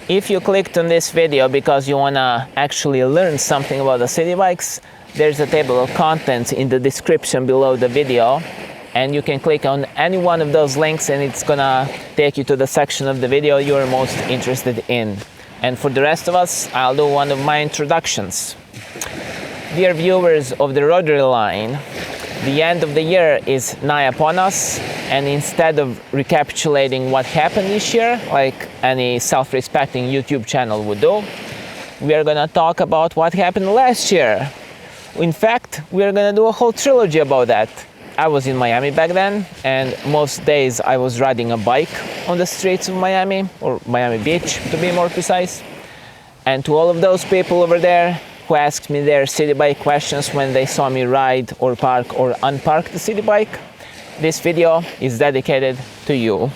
If you clicked on this video because you want to actually learn something about the city bikes, there's a table of contents in the description below the video, and you can click on any one of those links and it's gonna take you to the section of the video you're most interested in. And for the rest of us, I'll do one of my introductions. Dear viewers of the Rotary Line, the end of the year is nigh upon us, and instead of recapitulating what happened this year, like any self-respecting YouTube channel would do, we are gonna talk about what happened last year. In fact, we are gonna do a whole trilogy about that. I was in Miami back then, and most days I was riding a bike on the streets of Miami, or Miami Beach to be more precise. And to all of those people over there who asked me their city bike questions when they saw me ride or park or unpark the city bike, this video is dedicated to you.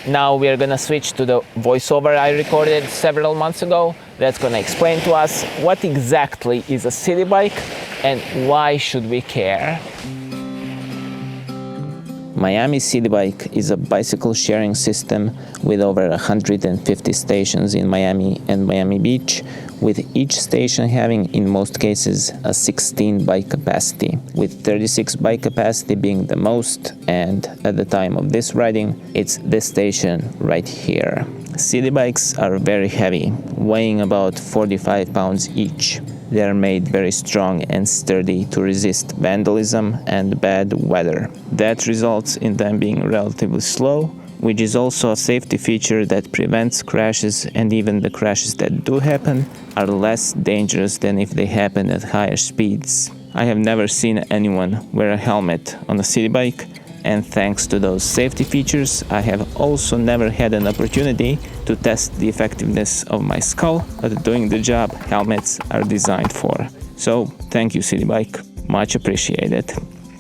Now we are gonna switch to the voiceover I recorded several months ago that's gonna explain to us what exactly is a city bike and why should we care. Miami City Bike is a bicycle sharing system with over 150 stations in Miami and Miami Beach, with each station having, in most cases, a 16 bike capacity, with 36 bike capacity being the most, and at the time of this riding, it's this station right here. City bikes are very heavy, weighing about 45 pounds each. They are made very strong and sturdy to resist vandalism and bad weather. That results in them being relatively slow, which is also a safety feature that prevents crashes, and even the crashes that do happen are less dangerous than if they happen at higher speeds. I have never seen anyone wear a helmet on a city bike, and thanks to those safety features, I have also never had an opportunity to test the effectiveness of my skull at doing the job helmets are designed for. So, thank you City Bike, much appreciated.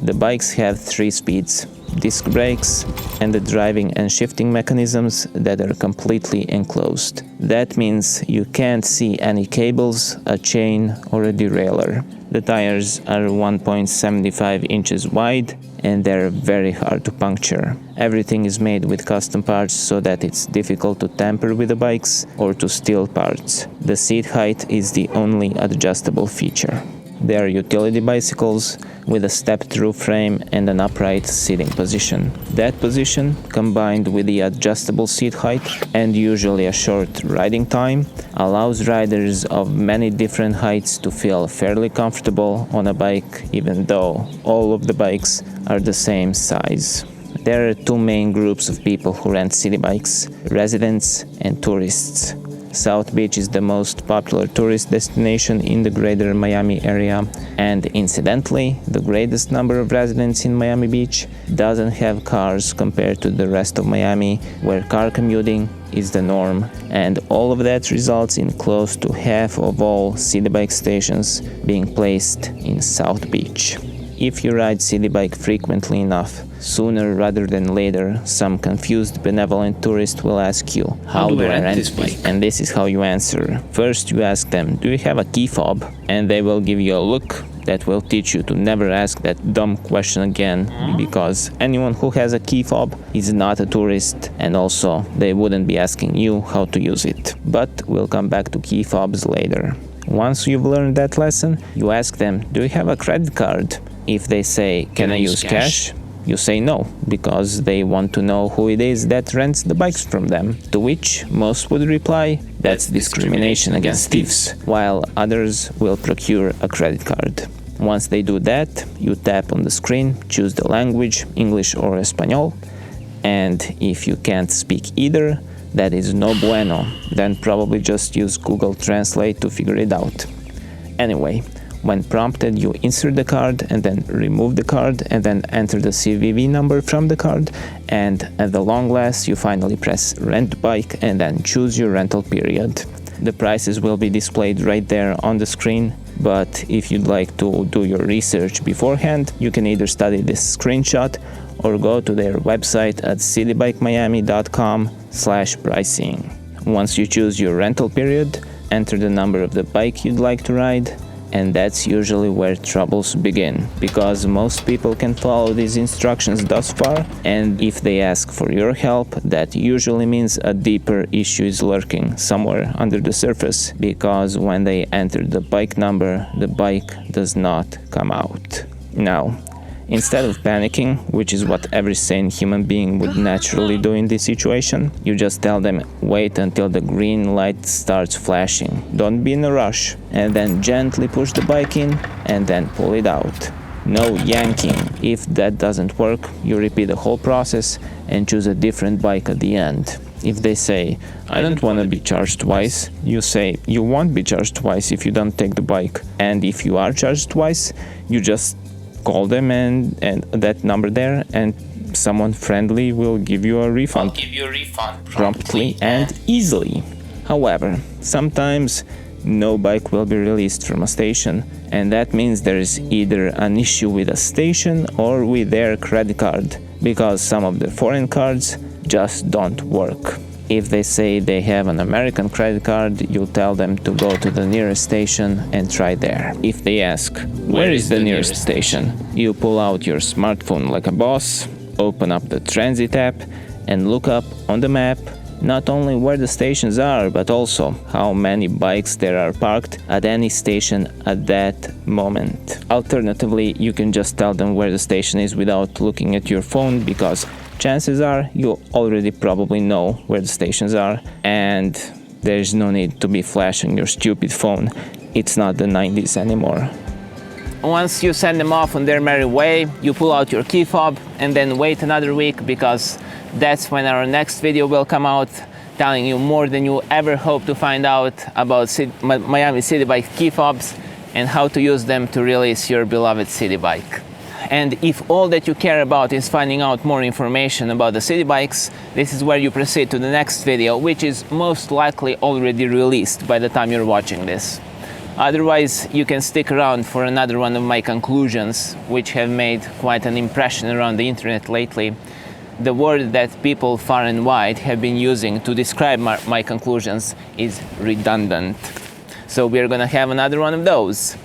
The bikes have 3 speeds, disc brakes, and the driving and shifting mechanisms that are completely enclosed. That means you can't see any cables, a chain, or a derailleur. The tires are 1.75 inches wide and they're very hard to puncture. Everything is made with custom parts so that it's difficult to tamper with the bikes or to steal parts. The seat height is the only adjustable feature. They are utility bicycles with a step-through frame and an upright sitting position. That position, combined with the adjustable seat height and usually a short riding time, allows riders of many different heights to feel fairly comfortable on a bike, even though all of the bikes are the same size. There are 2 main groups of people who rent city bikes: residents and tourists. South Beach is the most popular tourist destination in the greater Miami area, and incidentally, the greatest number of residents in Miami Beach doesn't have cars compared to the rest of Miami, where car commuting is the norm, and all of that results in close to half of all city bike stations being placed in South Beach. If you ride city bike frequently enough, sooner rather than later, some confused benevolent tourist will ask you, how do I rent this bike? And this is how you answer. First you ask them, do you have a key fob? And they will give you a look that will teach you to never ask that dumb question again, because anyone who has a key fob is not a tourist, and also they wouldn't be asking you how to use it. But we'll come back to key fobs later. Once you've learned that lesson, you ask them, do you have a credit card? If they say, can I use cash? You say no, because they want to know who it is that rents the bikes from them. To which most would reply, that's discrimination against thieves, while others will procure a credit card. Once they do that, you tap on the screen, choose the language, English or Espanol, and if you can't speak either, that is no bueno, then probably just use Google Translate to figure it out. Anyway, when prompted, you insert the card and then remove the card and then enter the CVV number from the card, and at the long last you finally press rent bike and then choose your rental period. The prices will be displayed right there on the screen, but if you'd like to do your research beforehand, you can either study this screenshot or go to their website at citybikemiami.com/pricing. Once you choose your rental period, enter the number of the bike you'd like to ride, And that's usually where troubles begin, because most people can follow these instructions thus far, and if they ask for your help, that usually means a deeper issue is lurking somewhere under the surface, because when they enter the bike number, the bike does not come out. Now, instead of panicking, which is what every sane human being would naturally do in this situation, you just tell them, wait until the green light starts flashing. Don't be in a rush. And then gently push the bike in and then pull it out. No yanking. If that doesn't work, you repeat the whole process and choose a different bike at the end. If they say, I don't want to be charged twice, you say, you won't be charged twice if you don't take the bike. And if you are charged twice, you just call them and that number there, and someone friendly will give you a refund. Promptly and easily. However, sometimes no bike will be released from a station, and that means there is either an issue with a station or with their credit card, because some of the foreign cards just don't work. If they say they have an American credit card, you tell them to go to the nearest station and try there. If they ask, where is the nearest station? You pull out your smartphone like a boss, open up the transit app, and look up on the map not only where the stations are, but also how many bikes there are parked at any station at that moment. Alternatively, you can just tell them where the station is without looking at your phone, because chances are you already probably know where the stations are, and there's no need to be flashing your stupid phone. It's not the 90s anymore. Once you send them off on their merry way, you pull out your key fob and then wait another week, because that's when our next video will come out, telling you more than you ever hope to find out about Miami City Bike key fobs and how to use them to release your beloved city bike. And if all that you care about is finding out more information about the city bikes, this is where you proceed to the next video, which is most likely already released by the time you're watching this. Otherwise, you can stick around for another one of my conclusions, which have made quite an impression around the internet lately. The word that people far and wide have been using to describe my conclusions is redundant. So we're gonna have another one of those.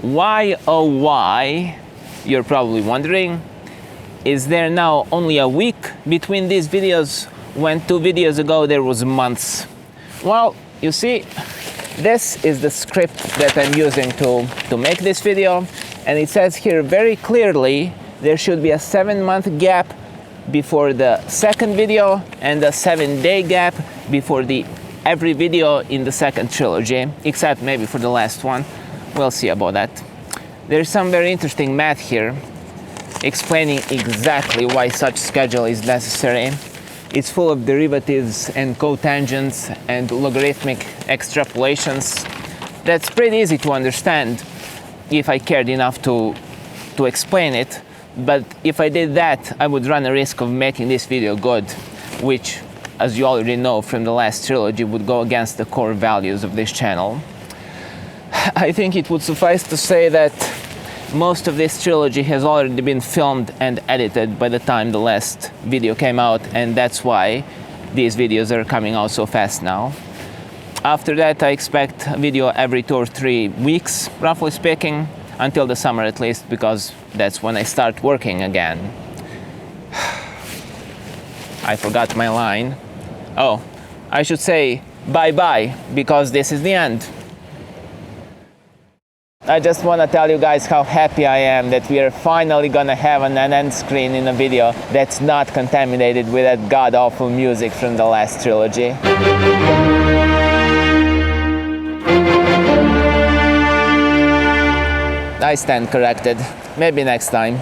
Why, oh why, you're probably wondering, is there now only a week between these videos when 2 videos ago there was months? Well, you see, this is the script that I'm using to make this video, and it says here very clearly there should be a 7-month gap before the second video and a 7-day gap before every video in the second trilogy, except maybe for the last one. We'll see about that. There's some very interesting math here explaining exactly why such schedule is necessary. It's full of derivatives and cotangents and logarithmic extrapolations. That's pretty easy to understand if I cared enough to explain it. But if I did that, I would run a risk of making this video good, which, as you already know from the last trilogy, would go against the core values of this channel. I think it would suffice to say that most of this trilogy has already been filmed and edited by the time the last video came out, and that's why these videos are coming out so fast now. After that, I expect a video every 2 or 3 weeks, roughly speaking, until the summer at least, because that's when I start working again. I forgot my line. Oh, I should say bye-bye, because this is the end. I just want to tell you guys how happy I am that we are finally gonna have an end screen in a video that's not contaminated with that god-awful music from the last trilogy. I stand corrected. Maybe next time.